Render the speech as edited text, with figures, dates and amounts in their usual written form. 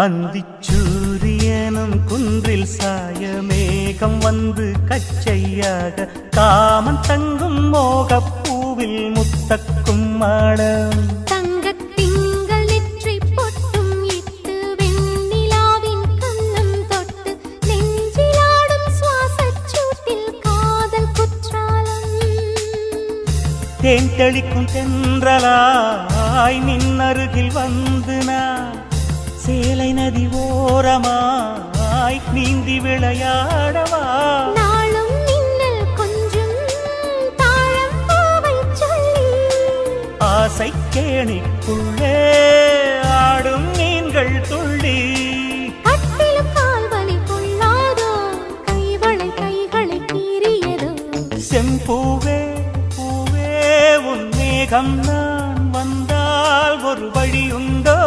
அந்திச்சூரியனும் குன்றில் சாய மேகம் வந்து கச்சையாக காமன் தங்கும் மோகப்பூவில் முத்தக்கும் மாடம் தங்கத் திங்கள் நெற்றி பொட்டும் இட்டு வெண்ணிலாவின் கண்ணம் தொட்டு நெஞ்சிலாடும் சுவாசச் சூட்டில் காதல் குற்றாலம் தேன் தெளிக்கும் தென்றலாய் நின்னருகில் வந்து நான் சேலை நதி ஓரமாய் நீந்தி விளையாடவா நாளும் மின்னல் கொஞ்சம் தாழம் பூவை சொல்லி ஆசை கேணிக்குள்ளே ஆடும் மீன்கள் துள்ளி கட்டிலும் கால்வலி கொள்ளாதோ கைகளை கீறியதோ செம்பூவே பூவே உன் மேகம் நான் வந்தால் ஒரு வழி உண்டோ